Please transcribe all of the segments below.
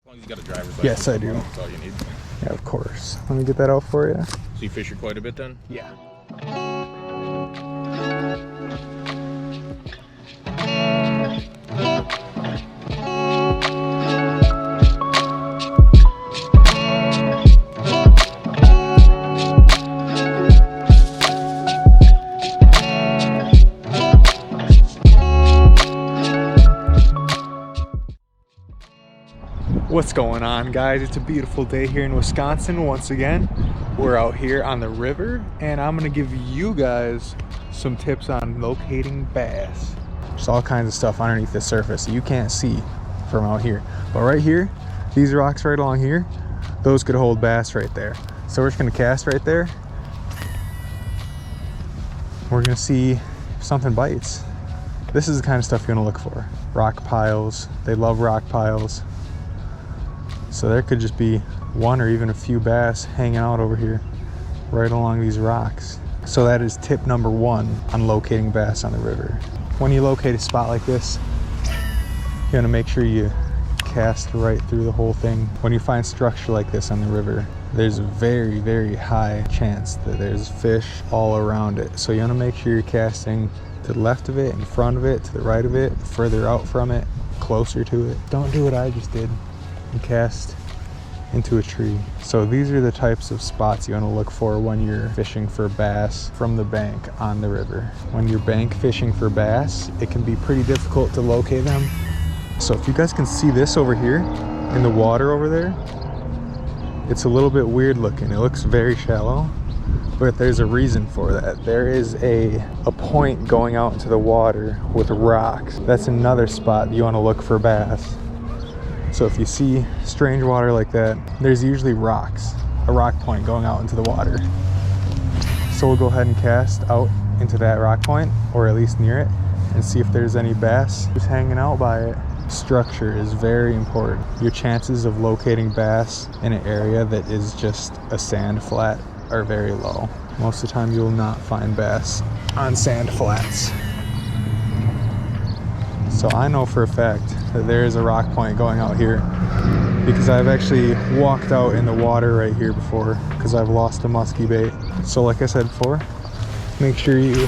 long as you got a driver's license. Yes, I do. That's all you need. Yeah, of course. Let me get that out for you. So you fish here quite a bit then? Yeah. What's going on, guys? It's a beautiful day here in Wisconsin. Once again, we're out here on the river and I'm gonna give you guys some tips on locating bass. There's all kinds of stuff underneath the surface that you can't see from out here, but right here, these rocks right along here, those could hold bass right there. So we're just gonna cast right there. We're gonna see if something bites. This is the kind of stuff you're gonna look for. Rock piles, they love rock piles. So there could just be one or even a few bass hanging out over here right along these rocks. So that is tip number one on locating bass on the river. When you locate a spot like this, you're gonna make sure you cast right through the whole thing. When you find structure like this on the river, there's a very, very high chance that there's fish all around it. So you wanna make sure you're casting to the left of it, in front of it, to the right of it, further out from it, closer to it. Don't do what I just did and cast into a tree. So these are the types of spots you want to look for when you're fishing for bass from the bank on the river. When you're bank fishing for bass, it can be pretty difficult to locate them. So if you guys can see this over here in the water over there, it's a little bit weird looking. It looks very shallow, but there's a reason for that. There is a point going out into the water with rocks. That's another spot you want to look for bass. So if you see strange water like that, there's usually rocks, a rock point going out into the water. So we'll go ahead and cast out into that rock point, or at least near it, and see if there's any bass just hanging out by it. Structure is very important. Your chances of locating bass in an area that is just a sand flat are very low. Most of the time you will not find bass on sand flats. So I know for a fact that there is a rock point going out here because I've actually walked out in the water right here before because I've lost a musky bait. So like I said before, make sure you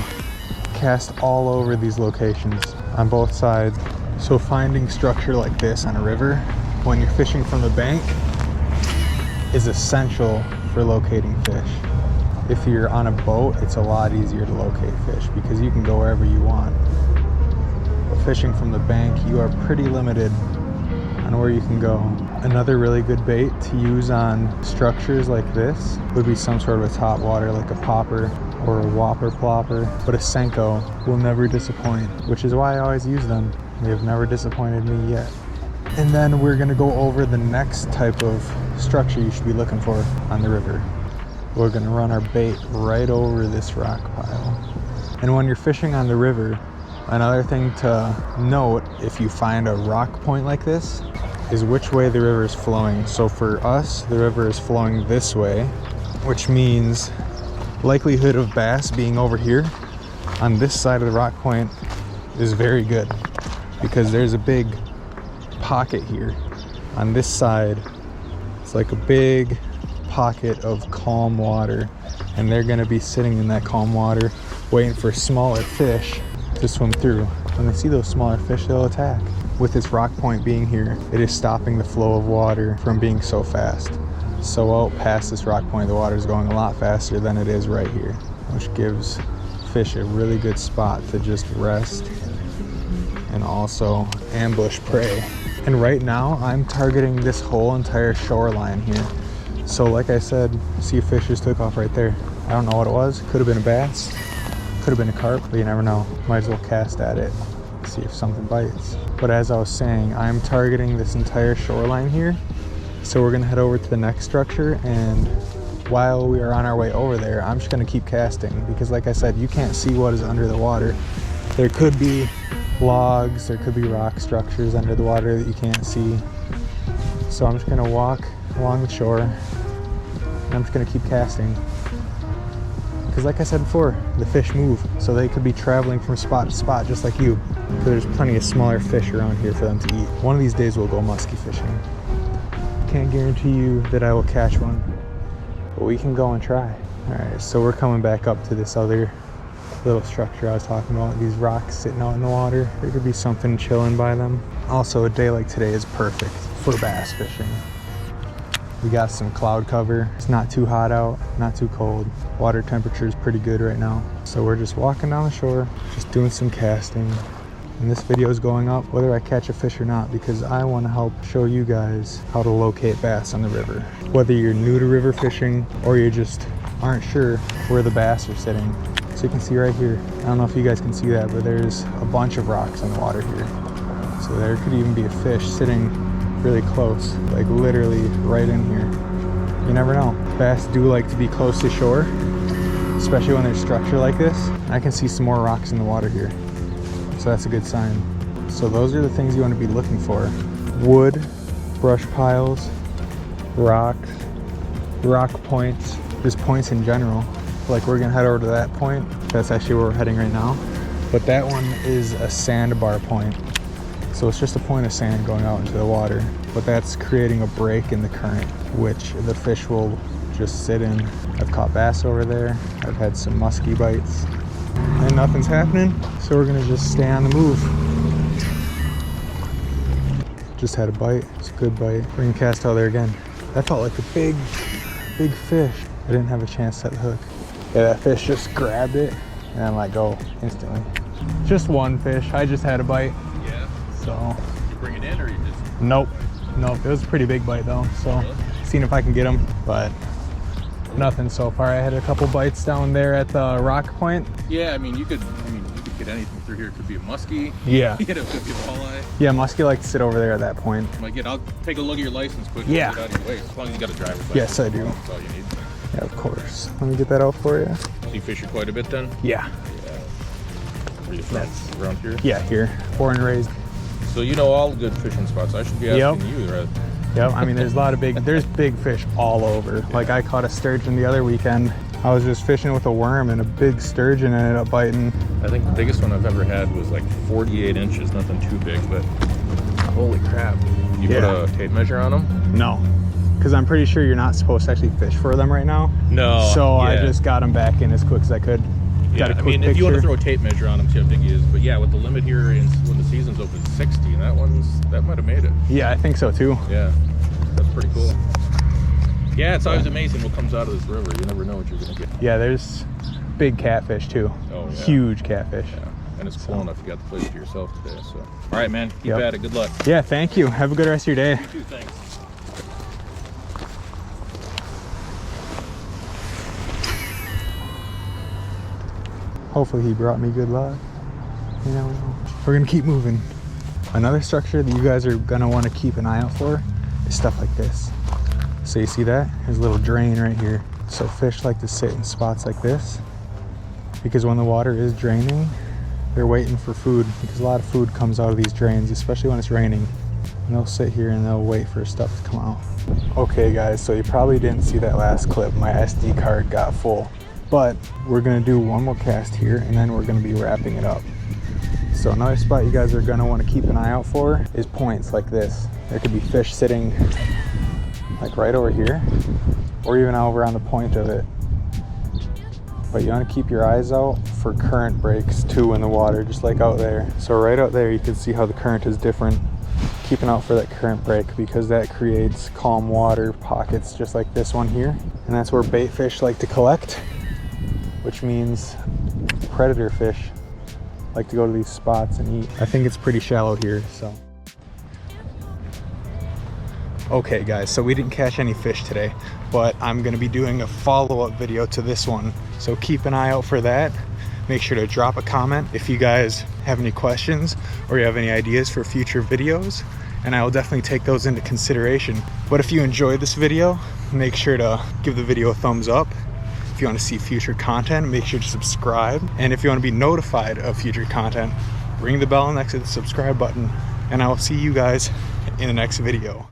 cast all over these locations on both sides. So finding structure like this on a river when you're fishing from the bank is essential for locating fish. If you're on a boat, it's a lot easier to locate fish because you can go wherever you want. Fishing from the bank, you are pretty limited on where you can go. Another really good bait to use on structures like this would be some sort of a top water like a popper or a whopper plopper, but a Senko will never disappoint, which is why I always use them. They have never disappointed me yet. And then we're gonna go over the next type of structure you should be looking for on the river. We're gonna run our bait right over this rock pile. And when you're fishing on the river, another thing to note if you find a rock point like this is which way the river is flowing. So for us, the river is flowing this way, which means likelihood of bass being over here on this side of the rock point is very good because there's a big pocket here on this side. It's like a big pocket of calm water, and they're gonna be sitting in that calm water waiting for smaller fish to swim through. When they see those smaller fish, they'll attack. With this rock point being here, it is stopping the flow of water from being so fast. So out past this rock point, the water is going a lot faster than it is right here, which gives fish a really good spot to just rest and also ambush prey. And right now, I'm targeting this whole entire shoreline here. So like I said, see a fish just took off right there. I don't know what it was. Could have been a bass. Could have been a carp, but you never know. Might as well cast at it, see if something bites. But as I was saying, I'm targeting this entire shoreline here. So we're gonna head over to the next structure, and while we are on our way over there, I'm just gonna keep casting because like I said, you can't see what is under the water. There could be logs, there could be rock structures under the water that you can't see. So I'm just gonna walk along the shore, and I'm just gonna keep casting. Because like I said before, the fish move, so they could be traveling from spot to spot just like you. There's plenty of smaller fish around here for them to eat. One of these days we'll go musky fishing. can't guarantee you that I will catch one, but we can go and try. All right, so we're coming back up to this other little structure I was talking about, these rocks sitting out in the water. There could be something chilling by them. Also, a day like today is perfect for bass fishing. We got some cloud cover. It's not too hot out, not too cold. Water temperature is pretty good right now. So we're just walking down the shore, just doing some casting. And this video is going up whether I catch a fish or not, because I want to help show you guys how to locate bass on the river. Whether you're new to river fishing or you just aren't sure where the bass are sitting. So you can see right here, I don't know if you guys can see that, but there's a bunch of rocks in the water here. So there could even be a fish sitting really close, like literally right in here. You never know. Bass do like to be close to shore, especially when there's structure like this. I can see some more rocks in the water here, so that's a good sign. So those are the things you want to be looking for: wood, brush piles, rocks, rock points, just points in general. Like we're gonna head over to that point. That's actually where we're heading right now, but that one is a sandbar point. So it's just a point of sand going out into the water, but that's creating a break in the current, which the fish will just sit in. I've caught bass over there. I've had some muskie bites, and nothing's happening. So we're gonna just stay on the move. Just had a bite. It's a good bite. We're gonna cast out there again. That felt like a big fish. I didn't have a chance to set the hook. Yeah, that fish just grabbed it and then let go instantly. Just one fish. I just had a bite. So, did you bring it in or you just? Nope. It was a pretty big bite though. So, seeing if I can get him, but nothing so far. I had a couple bites down there at the rock point. Yeah, I mean, you could get anything through here. It could be a muskie. Yeah. It could be a walleye. Yeah, muskie like to sit over there at that point. I'll take a look at your license quickly. Yeah. Get out of your way. As long as you got a driver's license. Yes, I do. That's all you need. Yeah, of course. Let me get that out for you. So you fish here quite a bit then? Yeah. Where you from? Around here? Yeah, here. Born and raised. So you know all the good fishing spots. I should be asking you, right? Yep, I mean there's a lot of there's big fish all over. Yeah. Like I caught a sturgeon the other weekend. I was just fishing with a worm and a big sturgeon ended up biting. I think the biggest one I've ever had was like 48 inches, nothing too big, but holy crap. You put a tape measure on them? No, because I'm pretty sure you're not supposed to actually fish for them right now. No. So I just got them back in as quick as I could. Yeah, I mean, if you want to throw a tape measure on them, see how big he is. But yeah, with the limit here, and when the season's open, 60, and that might have made it. Yeah, I think so too. Yeah, that's pretty cool. Yeah, it's always amazing what comes out of this river. You never know what you're gonna get. Yeah, there's big catfish too. Oh yeah. Huge catfish. Yeah, and it's cool enough you got the place to yourself today. So, all right, man, keep at it. Good luck. Yeah, thank you. Have a good rest of your day. You too. Thanks. Hopefully he brought me good luck. You never know. We're gonna keep moving. Another structure that you guys are gonna want to keep an eye out for is stuff like this. So you see that? There's a little drain right here. So fish like to sit in spots like this because when the water is draining, they're waiting for food, because a lot of food comes out of these drains, especially when it's raining. And they'll sit here and they'll wait for stuff to come out. Okay guys, so you probably didn't see that last clip. My SD card got full. But we're gonna do one more cast here and then we're gonna be wrapping it up. So another spot you guys are gonna wanna keep an eye out for is points like this. There could be fish sitting like right over here or even over on the point of it. But you wanna keep your eyes out for current breaks too in the water, just like out there. So right out there you can see how the current is different. Keeping out for that current break because that creates calm water pockets just like this one here. And that's where bait fish like to collect, which means predator fish like to go to these spots and eat. I think it's pretty shallow here, so. Okay guys, so we didn't catch any fish today, but I'm gonna be doing a follow-up video to this one. So keep an eye out for that. Make sure to drop a comment if you guys have any questions or you have any ideas for future videos, and I will definitely take those into consideration. But if you enjoyed this video, make sure to give the video a thumbs up. If you want to see future content, make sure to subscribe. And if you want to be notified of future content, ring the bell next to the subscribe button. And I will see you guys in the next video.